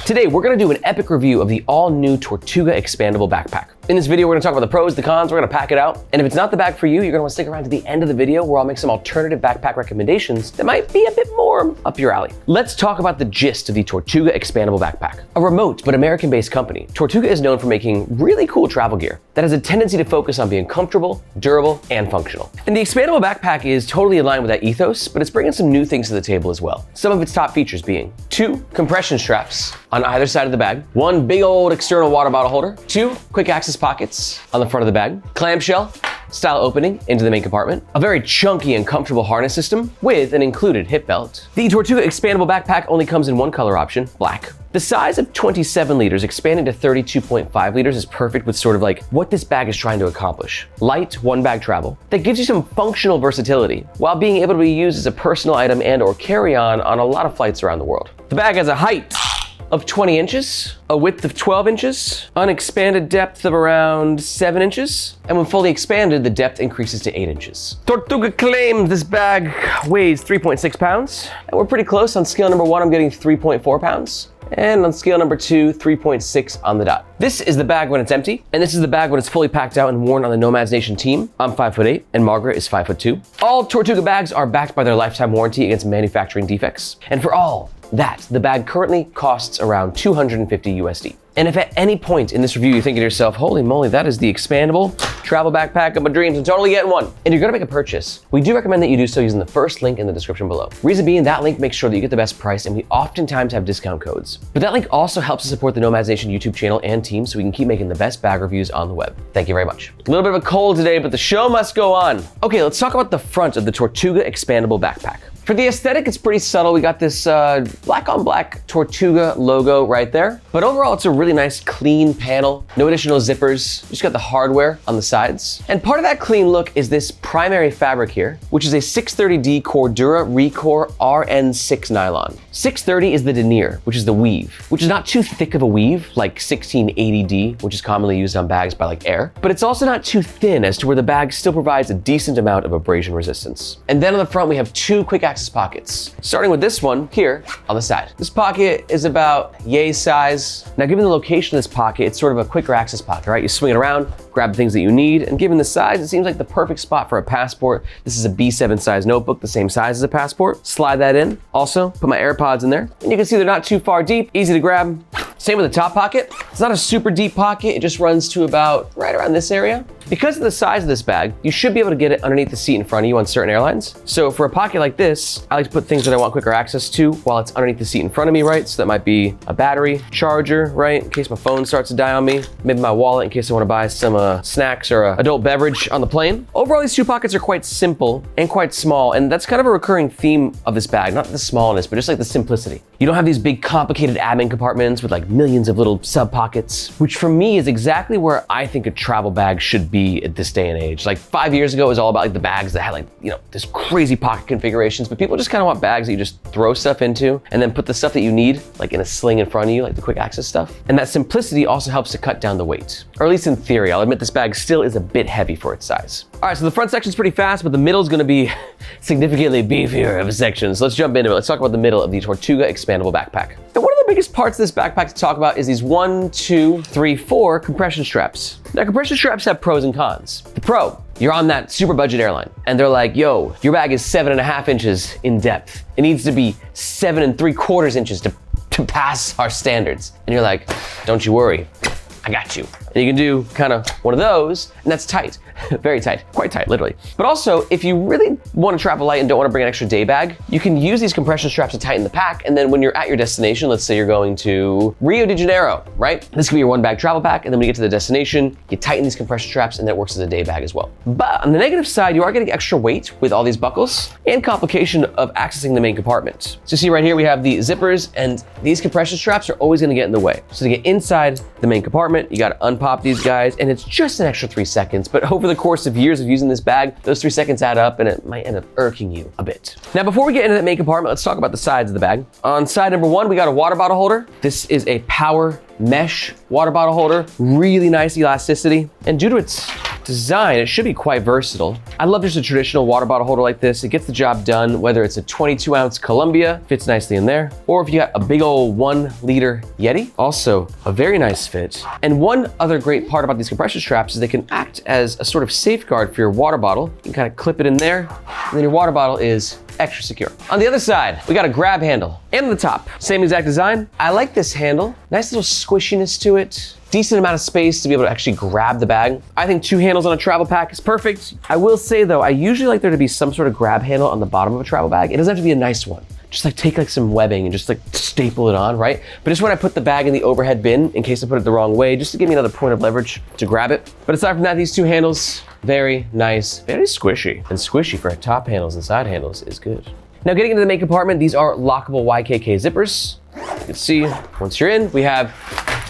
Today, we're gonna do an epic review of the all-new Tortuga Expandable backpack. In this video, we're gonna talk about the pros, the cons, we're gonna pack it out. And if it's not the bag for you, you're gonna wanna stick around to the end of the video where I'll make some alternative backpack recommendations that might be a bit more up your alley. Let's talk about the gist of the Tortuga Expandable backpack. A remote but American-based company, Tortuga is known for making really cool travel gear that has a tendency to focus on being comfortable, durable, and functional. And the expandable backpack is totally in line with that ethos, but it's bringing some new things to the table as well. Some of its top features being 2 compression straps on either side of the bag, 1 big old external water bottle holder, 2 quick access pockets on the front of the bag, clamshell style opening into the main compartment, a very chunky and comfortable harness system with an included hip belt. The Tortuga Expandable backpack only comes in one color option, black. The size of 27 liters expanding to 32.5 liters is perfect with sort of like what this bag is trying to accomplish. Light, one bag travel that gives you some functional versatility while being able to be used as a personal item and or carry-on on a lot of flights around the world. The bag has a height of 20 inches, a width of 12 inches, unexpanded depth of around 7 inches, and when fully expanded, the depth increases to 8 inches. Tortuga claimed this bag weighs 3.6 pounds, and we're pretty close. On scale number 1, I'm getting 3.4 pounds. And on scale number 2, 3.6 on the dot. This is the bag when it's empty, and this is the bag when it's fully packed out and worn on the Nomads Nation team. I'm 5'8", and Margaret is 5'2". All Tortuga bags are backed by their lifetime warranty against manufacturing defects. And for all that, the bag currently costs around 250 USD. And if at any point in this review you think to yourself, holy moly, that is the expandable travel backpack of my dreams, I'm totally getting one, and you're gonna make a purchase, we do recommend that you do so using the first link in the description below. Reason being, that link makes sure that you get the best price, and we oftentimes have discount codes. But that link also helps to support the Nomads Nation YouTube channel and team so we can keep making the best bag reviews on the web. Thank you very much. A little bit of a cold today, but the show must go on. Okay, let's talk about the front of the Tortuga Expandable backpack. For the aesthetic, it's pretty subtle. We got this black on black Tortuga logo right there. But overall, it's a really nice clean panel. No additional zippers. Just got the hardware on the sides. And part of that clean look is this primary fabric here, which is a 630D Cordura Recore RN6 nylon. 630 is the denier, which is the weave, which is not too thick of a weave like 1680D, which is commonly used on bags by like Air. But it's also not too thin as to where the bag still provides a decent amount of abrasion resistance. And then on the front, we have 2 quick access pockets, starting with this one here on the side. This pocket is about yay size. Now, given the location of this pocket, it's sort of a quicker access pocket, right? You swing it around, grab the things that you need, and given the size, it seems like the perfect spot for a passport. This is a B7 size notebook, the same size as a passport. Slide that in. Also, put my AirPods in there. And you can see they're not too far deep, easy to grab. Same with the top pocket. It's not a super deep pocket. It just runs to about right around this area. Because of the size of this bag, you should be able to get it underneath the seat in front of you on certain airlines. So for a pocket like this, I like to put things that I want quicker access to while it's underneath the seat in front of me, right? So that might be a battery, charger, right? In case my phone starts to die on me. Maybe my wallet in case I want to buy some snacks or adult beverage on the plane. Overall, these 2 pockets are quite simple and quite small. And that's kind of a recurring theme of this bag. Not the smallness, but just like the simplicity. You don't have these big complicated admin compartments with like millions of little sub pockets, which for me is exactly where I think a travel bag should be at this day and age. Like 5 years ago, it was all about like the bags that had like, you know, this crazy pocket configurations, but people just kind of want bags that you just throw stuff into and then put the stuff that you need like in a sling in front of you, like the quick access stuff. And that simplicity also helps to cut down the weight, or at least in theory. I'll admit this bag still is a bit heavy for its size. All right, so the front section's pretty fast, but the middle is gonna be significantly beefier of a section. So let's jump into it. Let's talk about the middle of the Tortuga Expandable backpack. And one of the biggest parts of this backpack to talk about is these 1, 2, 3, 4 compression straps. Now, compression straps have pros and cons. The pro, you're on that super budget airline and they're like, yo, your bag is 7.5 inches in depth. It needs to be 7 3/4 inches to pass our standards. And you're like, don't you worry, I got you. And you can do kind of one of those, and that's tight, very tight, quite tight, literally. But also, if you really want to travel light and don't want to bring an extra day bag, you can use these compression straps to tighten the pack, and then when you're at your destination, let's say you're going to Rio de Janeiro, right? This could be your 1 bag travel pack, and then when you get to the destination, you tighten these compression straps, and that works as a day bag as well. But on the negative side, you are getting extra weight with all these buckles and complication of accessing the main compartment. So see right here, we have the zippers, and these compression straps are always going to get in the way. So to get inside the main compartment, you got to unpop these guys, and it's just an extra 3 seconds, but over the course of years of using this bag, those 3 seconds add up and it might end up irking you a bit. Now, before we get into that main compartment, let's talk about the sides of the bag. On side number 1, we got a water bottle holder. This is a power mesh water bottle holder, really nice elasticity. And due to its design, it should be quite versatile. I love just a traditional water bottle holder like this. It gets the job done, whether it's a 22-ounce Columbia, fits nicely in there, or if you got a big old 1-liter Yeti, also a very nice fit. And one other great part about these compression straps is they can act as a sort of safeguard for your water bottle. You can kind of clip it in there, and then your water bottle is extra secure. On the other side, we got a grab handle. And on the top, same exact design. I like this handle. Nice little squishiness to it. Decent amount of space to be able to actually grab the bag. I think 2 handles on a travel pack is perfect. I will say though, I usually like there to be some sort of grab handle on the bottom of a travel bag. It doesn't have to be a nice one. Just like take like some webbing and just like staple it on, right? But just when I put the bag in the overhead bin, in case I put it the wrong way, just to give me another point of leverage to grab it. But aside from that, these 2 handles, very nice, very squishy. And squishy for top handles and side handles is good. Now getting into the main compartment, these are lockable YKK zippers. You can see, once you're in, we have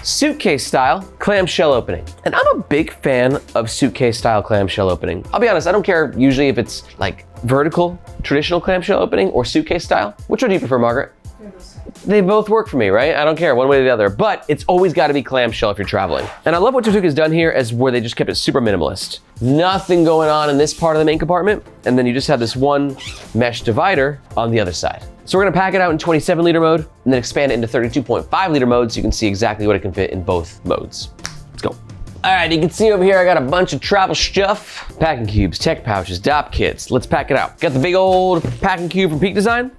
suitcase style clamshell opening. And I'm a big fan of suitcase style clamshell opening. I'll be honest, I don't care usually if it's like vertical, traditional clamshell opening or suitcase style. Which one do you prefer, Margaret? They both work for me, right? I don't care, one way or the other, but it's always gotta be clamshell if you're traveling. And I love what Tortuga's done here as where they just kept it super minimalist. Nothing going on in this part of the main compartment, and then you just have this one mesh divider on the other side. So we're gonna pack it out in 27-liter mode and then expand it into 32.5-liter mode so you can see exactly what it can fit in both modes. Let's go. All right, you can see over here, I got a bunch of travel stuff. Packing cubes, tech pouches, DOP kits. Let's pack it out. Got the big old packing cube from Peak Design.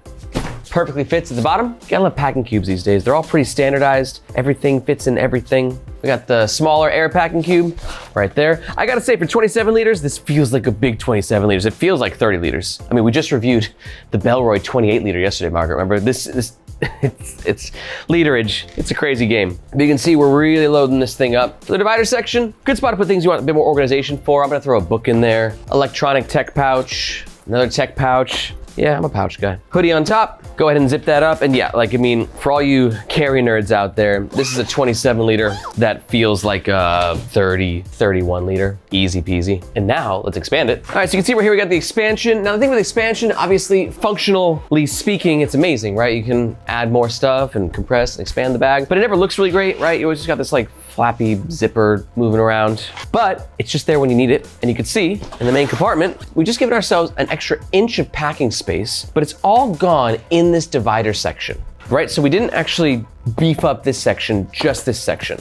Perfectly fits at the bottom. Gotta love packing cubes these days. They're all pretty standardized. Everything fits in everything. We got the smaller air packing cube right there. I gotta say for 27 liters, this feels like a big 27 liters. It feels like 30 liters. I mean, we just reviewed the Bellroy 28 liter yesterday, Margaret. Remember it's literage. It's a crazy game. But you can see we're really loading this thing up. For the divider section, good spot to put things you want a bit more organization for. I'm gonna throw a book in there, electronic tech pouch, another tech pouch. Yeah, I'm a pouch guy. Hoodie on top, go ahead and zip that up. And yeah, like, I mean, for all you carry nerds out there, this is a 27 liter that feels like a 30, 31 liter, easy peasy. And now let's expand it. All right, so you can see right here, we got the expansion. Now the thing with expansion, obviously functionally speaking, it's amazing, right? You can add more stuff and compress and expand the bag, but it never looks really great, right? You always just got this like flappy zipper moving around, but it's just there when you need it. And you can see in the main compartment, we just given ourselves an extra inch of packing space, but it's all gone in this divider section, right? So we didn't actually beef up this section, just this section.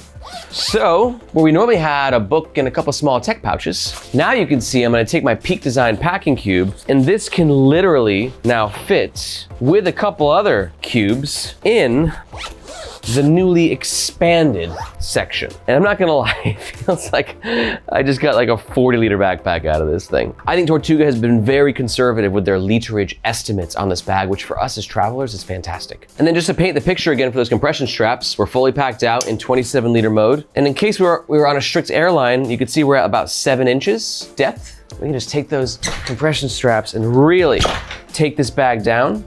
So where we normally had a book and a couple small tech pouches, now you can see I'm gonna take my Peak Design packing cube, and this can literally now fit with a couple other cubes in the newly expanded section. And I'm not gonna lie, it feels like I just got like a 40-liter backpack out of this thing. I think Tortuga has been very conservative with their literage estimates on this bag, which for us as travelers is fantastic. And then just to paint the picture again for those compression straps, we're fully packed out in 27-liter mode. And in case we were on a strict airline, you could see we're at about 7 inches depth. We can just take those compression straps and really take this bag down.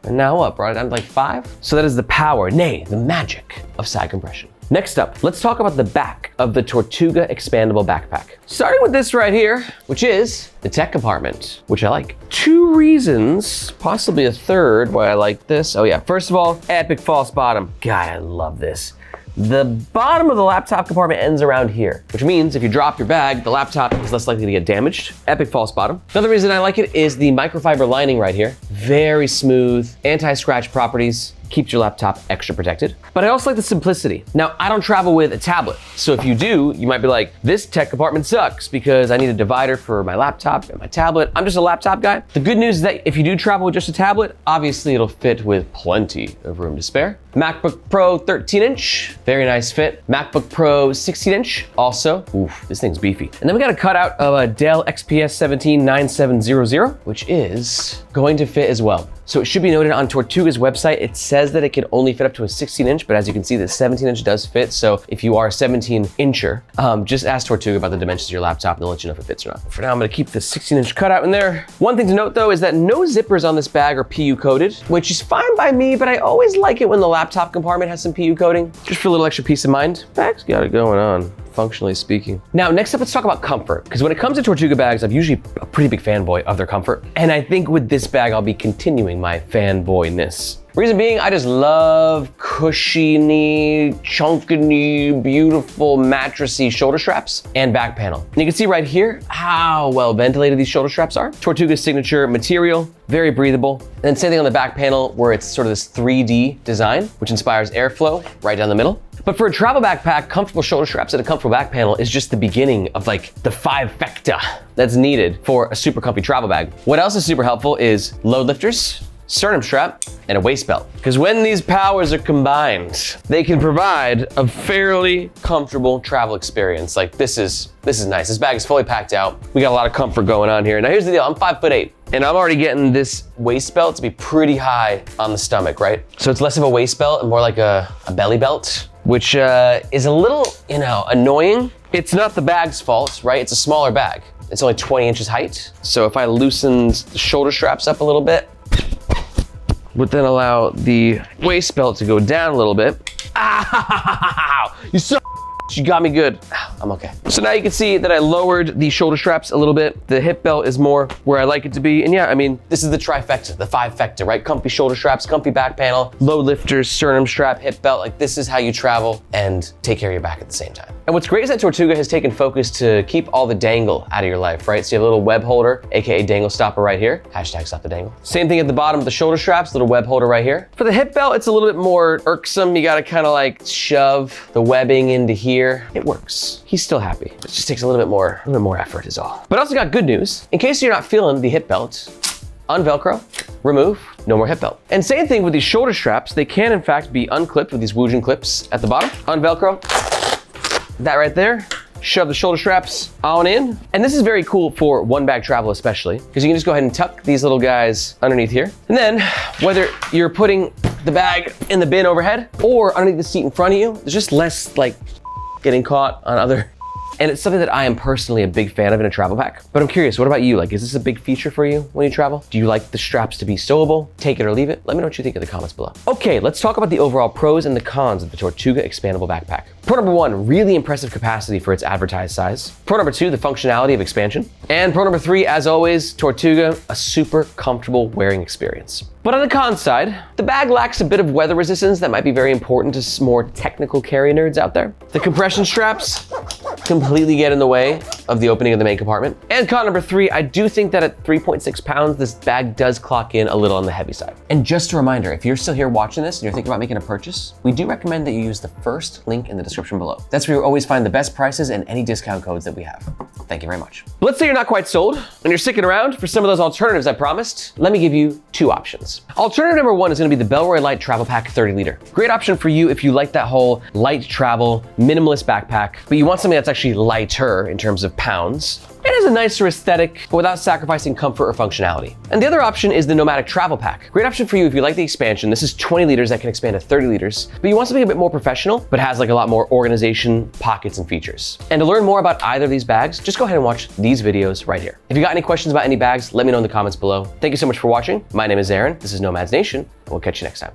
And now up, right? I'm like 5. So that is the power, nay, the magic of side compression. Next up, let's talk about the back of the Tortuga Expandable backpack. Starting with this right here, which is the tech compartment, which I like. 2 reasons, possibly a third why I like this. Oh yeah, first of all, epic false bottom. God, I love this. The bottom of the laptop compartment ends around here, which means if you drop your bag, the laptop is less likely to get damaged. Epic false bottom. Another reason I like it is the microfiber lining right here. Very smooth, anti-scratch properties. Keeps your laptop extra protected. But I also like the simplicity. Now, I don't travel with a tablet. So if you do, you might be like, this tech compartment sucks because I need a divider for my laptop and my tablet. I'm just a laptop guy. The good news is that if you do travel with just a tablet, obviously it'll fit with plenty of room to spare. MacBook Pro 13-inch, very nice fit. MacBook Pro 16-inch, also. Oof, this thing's beefy. And then we got a cutout of a Dell XPS 179700, which is going to fit as well. So it should be noted on Tortuga's website, it says that it can only fit up to a 16-inch, but as you can see, the 17-inch does fit. So if you are a 17-incher, just ask Tortuga about the dimensions of your laptop and they'll let you know if it fits or not. For now, I'm gonna keep the 16-inch cutout in there. One thing to note though is that no zippers on this bag are PU coated, which is fine by me, but I always like it when the laptop compartment has some PU coating, just for a little extra peace of mind. Bag's got it going on. functionally speaking. Now, next up, let's talk about comfort. Because when it comes to Tortuga bags, I'm usually a pretty big fanboy of their comfort. And I think with this bag, I'll be continuing my fanboyness. Reason being, I just love cushiony, chunky, beautiful, mattressy shoulder straps and back panel. And you can see right here how well ventilated these shoulder straps are. Tortuga's signature material, very breathable. And then same thing on the back panel where it's sort of this 3D design, which inspires airflow right down the middle. But for a travel backpack, comfortable shoulder straps and a comfortable back panel is just the beginning of like the 5-fecta that's needed for a super comfy travel bag. What else is super helpful is load lifters, sternum strap, and a waist belt. Because when these powers are combined, they can provide a fairly comfortable travel experience. Like this is nice. This bag is fully packed out. We got a lot of comfort going on here. Now here's the deal, I'm 5'8", and I'm already getting this waist belt to be pretty high on the stomach, right? So it's less of a waist belt and more like a belly belt, which is a little, annoying. It's not the bag's fault, right? It's a smaller bag. It's only 20 inches height. So if I loosened the shoulder straps up a little bit, would then allow the waist belt to go down a little bit. Ow! You got me good. I'm okay. So now you can see that I lowered the shoulder straps a little bit. The hip belt is more where I like it to be. And yeah, I mean, this is the trifecta, the 5-fecta, right? Comfy shoulder straps, comfy back panel, load lifters, sternum strap, hip belt. Like this is how you travel and take care of your back at the same time. And what's great is that Tortuga has taken focus to keep all the dangle out of your life, right? So you have a little web holder, AKA dangle stopper right here. Hashtag stop the dangle. Same thing at the bottom of the shoulder straps, little web holder right here. For the hip belt, it's a little bit more irksome. You gotta kind of like shove the webbing into here. It works. He's still happy. It just takes a little bit more effort is all. But I also got good news. In case you're not feeling the hip belt, unvelcro, remove, no more hip belt. And same thing with these shoulder straps. They can in fact be unclipped with these Woojin clips at the bottom. Unvelcro, that right there. Shove the shoulder straps on in. And this is very cool for one bag travel especially, because you can just go ahead and tuck these little guys underneath here. And then whether you're putting the bag in the bin overhead or underneath the seat in front of you, there's just less like getting caught on other. And it's something that I am personally a big fan of in a travel pack. But I'm curious, what about you? Like, is this a big feature for you when you travel? Do you like the straps to be stowable? Take it or leave it? Let me know what you think in the comments below. Okay, let's talk about the overall pros and the cons of the Tortuga Expandable Backpack. Pro number 1, really impressive capacity for its advertised size. Pro number 2, the functionality of expansion. And pro number 3, as always, Tortuga, a super comfortable wearing experience. But on the con side, the bag lacks a bit of weather resistance that might be very important to more technical carry nerds out there. The compression straps completely get in the way of the opening of the main compartment. And con number 3, I do think that at 3.6 pounds, this bag does clock in a little on the heavy side. And just a reminder, if you're still here watching this and you're thinking about making a purchase, we do recommend that you use the first link in the description below. That's where you'll always find the best prices and any discount codes that we have. Thank you very much. But let's say you're not quite sold and you're sticking around for some of those alternatives I promised. Let me give you 2 options. Alternative number 1 is gonna be the Bellroy Lite Travel Pack 30 liter. Great option for you if you like that whole light travel, minimalist backpack, but you want something that's actually lighter in terms of pounds. It has a nicer aesthetic, but without sacrificing comfort or functionality. And the other option is the Nomatic Travel Pack. Great option for you if you like the expansion. This is 20 liters that can expand to 30 liters, but you want something a bit more professional, but has like a lot more organization, pockets, and features. And to learn more about either of these bags, just go ahead and watch these videos right here. If you got any questions about any bags, let me know in the comments below. Thank you so much for watching. My name is Aaron. This is Nomads Nation, and we'll catch you next time.